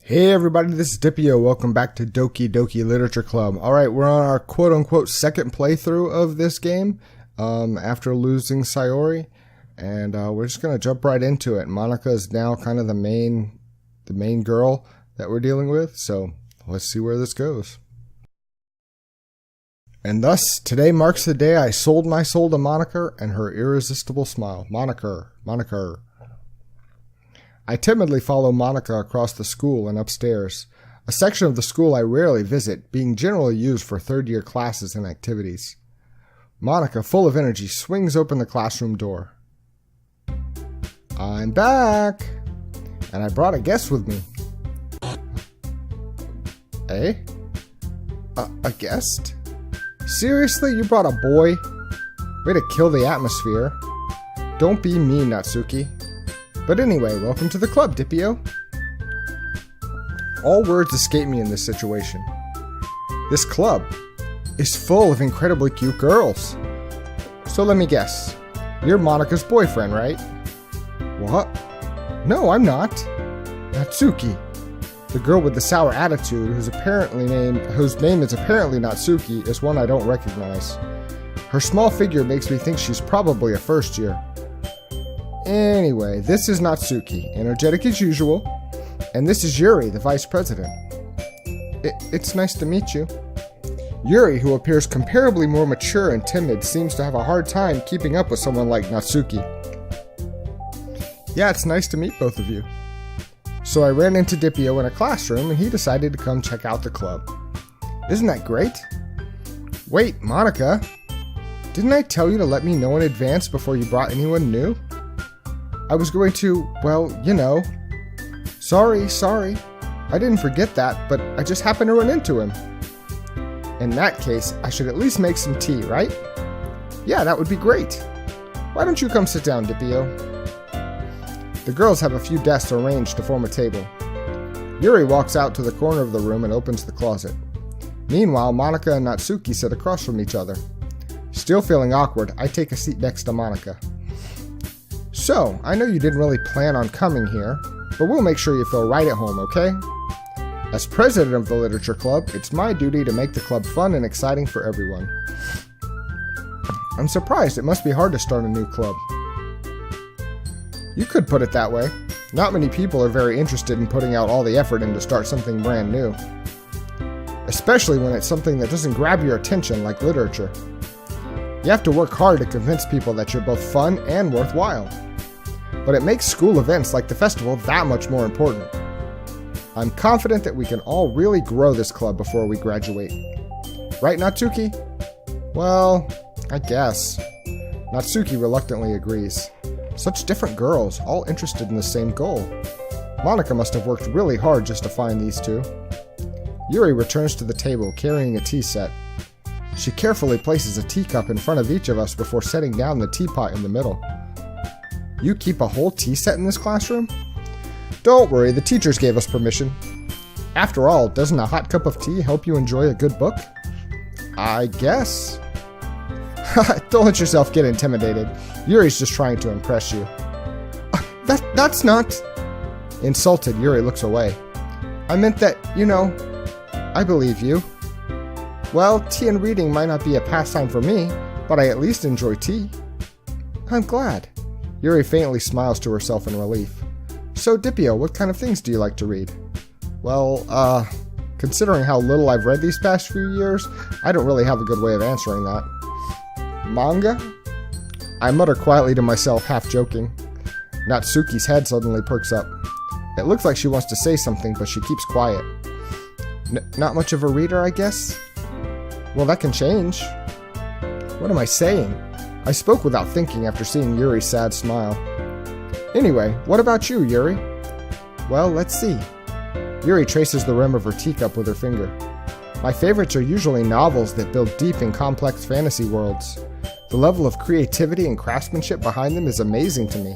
Hey everybody, this is Dipio. Welcome back to Doki Doki Literature Club. Alright, we're on our quote-unquote second playthrough of this game after losing Sayori. And we're just going to jump right into it. Monica is now kind of the main girl that we're dealing with. So let's see where this goes. And thus, today marks the day I sold my soul to Monica and her irresistible smile. Monica. I timidly follow Monica across the school and upstairs, a section of the school I rarely visit, being generally used for third-year classes and activities. Monica, full of energy, swings open the classroom door. I'm back! And I brought a guest with me. Eh? A guest? Seriously, you brought a boy? Way to kill the atmosphere. Don't be mean, Natsuki. But anyway, welcome to the club, Dipio. All words escape me in this situation. This club is full of incredibly cute girls. So let me guess. You're Monica's boyfriend, right? What? No, I'm not. Natsuki. The girl with the sour attitude, whose name is apparently Natsuki, is one I don't recognize. Her small figure makes me think she's probably a first year. Anyway, this is Natsuki, energetic as usual, and this is Yuri, the vice president. It's nice to meet you. Yuri, who appears comparably more mature and timid, seems to have a hard time keeping up with someone like Natsuki. Yeah, it's nice to meet both of you. So I ran into Dipio in a classroom, and he decided to come check out the club. Isn't that great? Wait, Monica, didn't I tell you to let me know in advance before you brought anyone new? I was going to, well, you know. Sorry. I didn't forget that, but I just happened to run into him. In that case, I should at least make some tea, right? Yeah, that would be great. Why don't you come sit down, Dipio? The girls have a few desks arranged to form a table. Yuri walks out to the corner of the room and opens the closet. Meanwhile, Monica and Natsuki sit across from each other. Still feeling awkward, I take a seat next to Monica. So, I know you didn't really plan on coming here, but we'll make sure you feel right at home, okay? As president of the Literature Club, it's my duty to make the club fun and exciting for everyone. I'm surprised. It must be hard to start a new club. You could put it that way. Not many people are very interested in putting out all the effort in to start something brand new. Especially when it's something that doesn't grab your attention like literature. You have to work hard to convince people that you're both fun and worthwhile. But it makes school events like the festival that much more important. I'm confident that we can all really grow this club before we graduate. Right, Natsuki? Well, I guess. Natsuki reluctantly agrees. Such different girls, all interested in the same goal. Monica must have worked really hard just to find these two. Yuri returns to the table carrying a tea set. She carefully places a teacup in front of each of us before setting down the teapot in the middle. You keep a whole tea set in this classroom? Don't worry, the teachers gave us permission. After all, doesn't a hot cup of tea help you enjoy a good book? I guess. Don't let yourself get intimidated. Yuri's just trying to impress you. That's not... Insulted, Yuri looks away. I meant that, I believe you. Well, tea and reading might not be a pastime for me, but I at least enjoy tea. I'm glad. Yuri faintly smiles to herself in relief. So, Dipio, what kind of things do you like to read? Well, considering how little I've read these past few years, I don't really have a good way of answering that. Manga? I mutter quietly to myself, half joking. Natsuki's head suddenly perks up. It looks like she wants to say something, but she keeps quiet. Not much of a reader, I guess? Well, that can change. What am I saying? I spoke without thinking after seeing Yuri's sad smile. Anyway, what about you, Yuri? Well, let's see. Yuri traces the rim of her teacup with her finger. My favorites are usually novels that build deep and complex fantasy worlds. The level of creativity and craftsmanship behind them is amazing to me.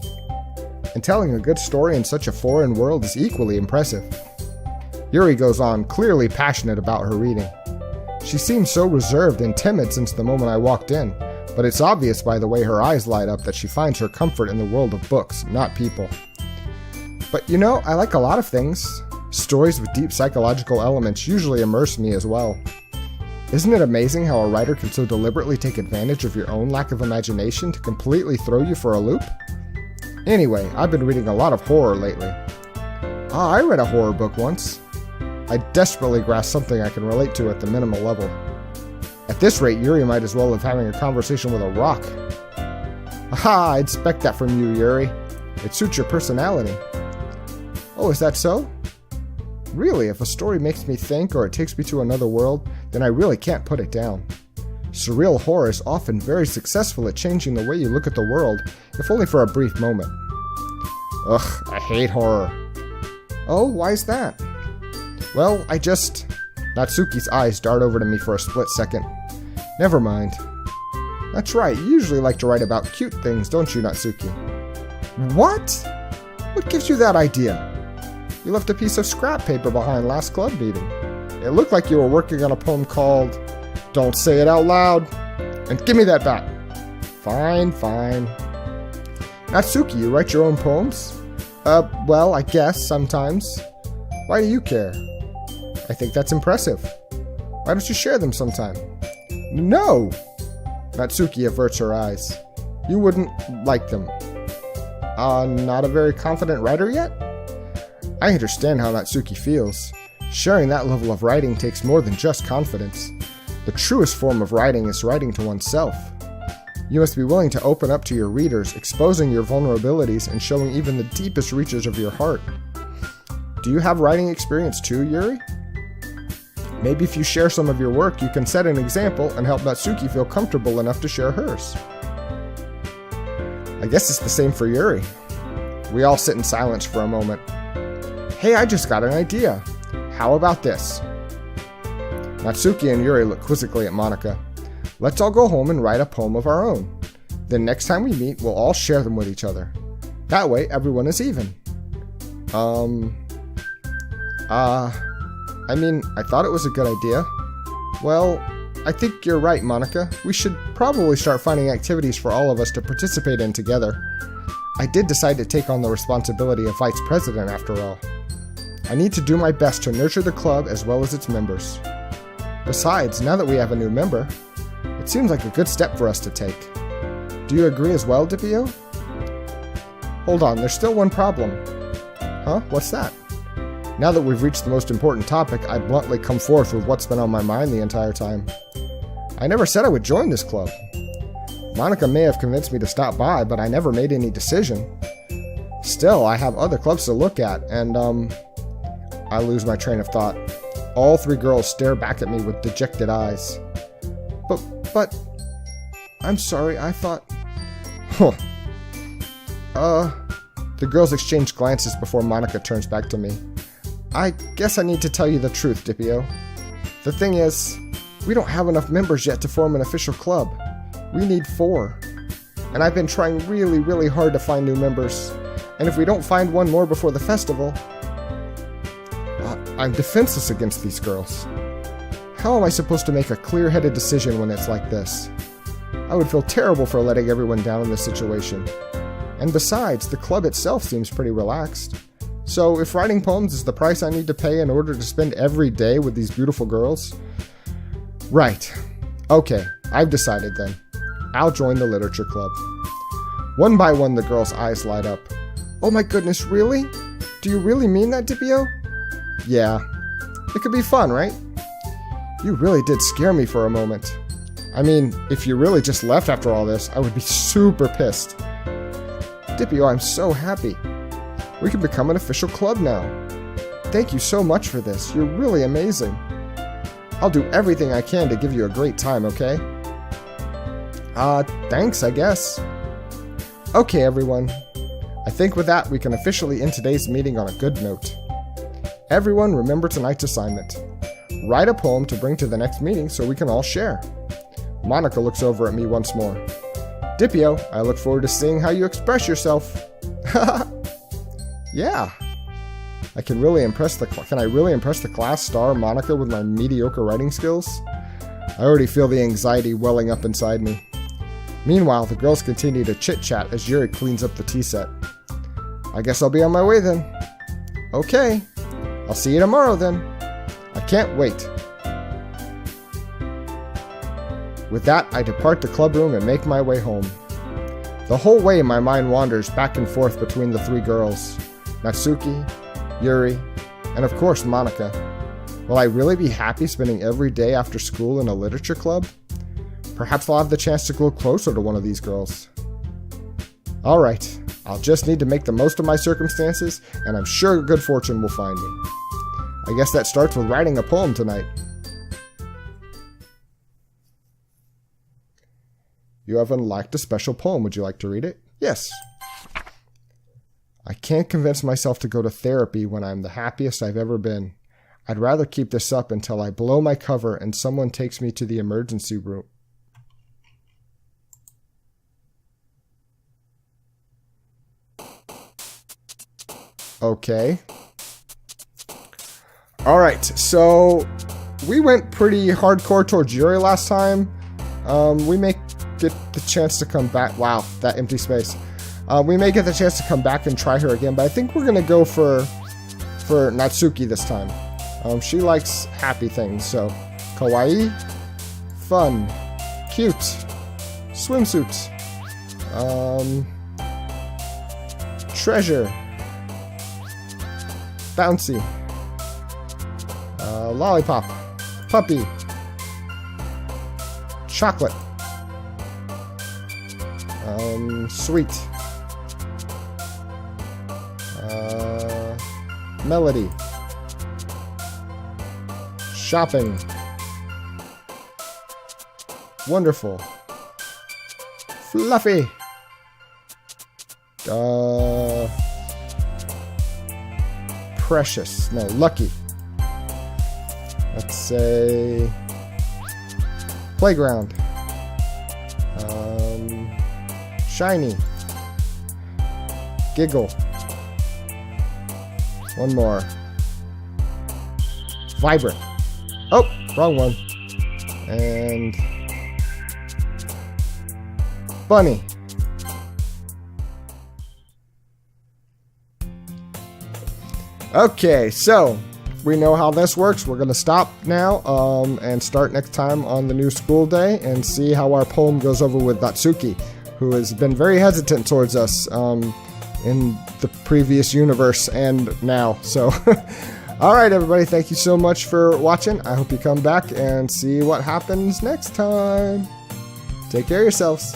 And telling a good story in such a foreign world is equally impressive. Yuri goes on, clearly passionate about her reading. She seems so reserved and timid since the moment I walked in, but it's obvious by the way her eyes light up that she finds her comfort in the world of books, not people. But I like a lot of things. Stories with deep psychological elements usually immerse me as well. Isn't it amazing how a writer can so deliberately take advantage of your own lack of imagination to completely throw you for a loop? Anyway, I've been reading a lot of horror lately. I read a horror book once. I desperately grasp something I can relate to at the minimal level. At this rate, Yuri might as well have having a conversation with a rock. Aha, I'd expect that from you, Yuri. It suits your personality. Oh, is that so? Really, if a story makes me think or it takes me to another world, then I really can't put it down. Surreal horror is often very successful at changing the way you look at the world, if only for a brief moment. Ugh, I hate horror. Oh, why's that? Well, Natsuki's eyes dart over to me for a split second. Never mind. That's right, you usually like to write about cute things, don't you, Natsuki? What? What gives you that idea? You left a piece of scrap paper behind last club meeting. It looked like you were working on a poem called Don't Say It Out Loud. And give me that back. Fine. Natsuki, you write your own poems? Well, I guess, sometimes. Why do you care? I think that's impressive. Why don't you share them sometime? No! Natsuki averts her eyes. You wouldn't like them. Not a very confident writer yet? I understand how Natsuki feels. Sharing that level of writing takes more than just confidence. The truest form of writing is writing to oneself. You must be willing to open up to your readers, exposing your vulnerabilities and showing even the deepest reaches of your heart. Do you have writing experience too, Yuri? Maybe if you share some of your work, you can set an example and help Natsuki feel comfortable enough to share hers. I guess it's the same for Yuri. We all sit in silence for a moment. Hey, I just got an idea. How about this? Natsuki and Yuri look quizzically at Monika. Let's all go home and write a poem of our own. Then next time we meet, we'll all share them with each other. That way, everyone is even. I thought it was a good idea. Well, I think you're right, Monika. We should probably start finding activities for all of us to participate in together. I did decide to take on the responsibility of vice president after all. I need to do my best to nurture the club as well as its members. Besides, now that we have a new member, it seems like a good step for us to take. Do you agree as well, Doppio? Hold on, there's still one problem. Huh? What's that? Now that we've reached the most important topic, I bluntly come forth with what's been on my mind the entire time. I never said I would join this club. Monika may have convinced me to stop by, but I never made any decision. Still, I have other clubs to look at, and, I lose my train of thought. All three girls stare back at me with dejected eyes. But, I'm sorry, I thought... The girls exchange glances before Monika turns back to me. I guess I need to tell you the truth, Doppio. The thing is, we don't have enough members yet to form an official club. We need 4. And I've been trying really, really hard to find new members. And if we don't find one more before the festival... I'm defenseless against these girls. How am I supposed to make a clear-headed decision when it's like this? I would feel terrible for letting everyone down in this situation. And besides, the club itself seems pretty relaxed. So if writing poems is the price I need to pay in order to spend every day with these beautiful girls... Right. Okay, I've decided then. I'll join the literature club. One by one, the girls' eyes light up. Oh my goodness, really? Do you really mean that, Doppio? Yeah. It could be fun, right? You really did scare me for a moment. I mean, if you really just left after all this, I would be super pissed. Doppio, I'm so happy. We can become an official club now. Thank you so much for this. You're really amazing. I'll do everything I can to give you a great time, okay? Thanks, I guess. Okay, everyone. I think with that, we can officially end today's meeting on a good note. Everyone, remember tonight's assignment. Write a poem to bring to the next meeting so we can all share. Monika looks over at me once more. Doppio, I look forward to seeing how you express yourself. Yeah. Can I really impress the class star Monika with my mediocre writing skills? I already feel the anxiety welling up inside me. Meanwhile, the girls continue to chit-chat as Yuri cleans up the tea set. I guess I'll be on my way then. Okay. I'll see you tomorrow then. I can't wait. With that, I depart the club room and make my way home. The whole way my mind wanders back and forth between the three girls, Natsuki, Yuri, and of course Monika. Will I really be happy spending every day after school in a literature club? Perhaps I'll have the chance to grow closer to one of these girls. Alright, I'll just need to make the most of my circumstances, and I'm sure good fortune will find me. I guess that starts with writing a poem tonight. You have unlocked a special poem. Would you like to read it? Yes. I can't convince myself to go to therapy when I'm the happiest I've ever been. I'd rather keep this up until I blow my cover and someone takes me to the emergency room. Okay. Alright, so we went pretty hardcore towards Yuri last time. We may get the chance to come back. Wow, that empty space. We may get the chance to come back and try her again, but I think we're gonna go for Natsuki this time. She likes happy things, so kawaii, fun, cute, swimsuit, treasure, bouncy, lollipop, puppy, chocolate, sweet, melody, shopping, wonderful, fluffy, precious, no, lucky. Let's say playground, shiny, giggle, one more, vibrant. Oh, wrong one. And bunny. Okay, so we know how this works. We're going to stop now and start next time on the new school day and see how our poem goes over with Natsuki, who has been very hesitant towards us in the previous universe and now. So, alright everybody, thank you so much for watching. I hope you come back and see what happens next time. Take care of yourselves.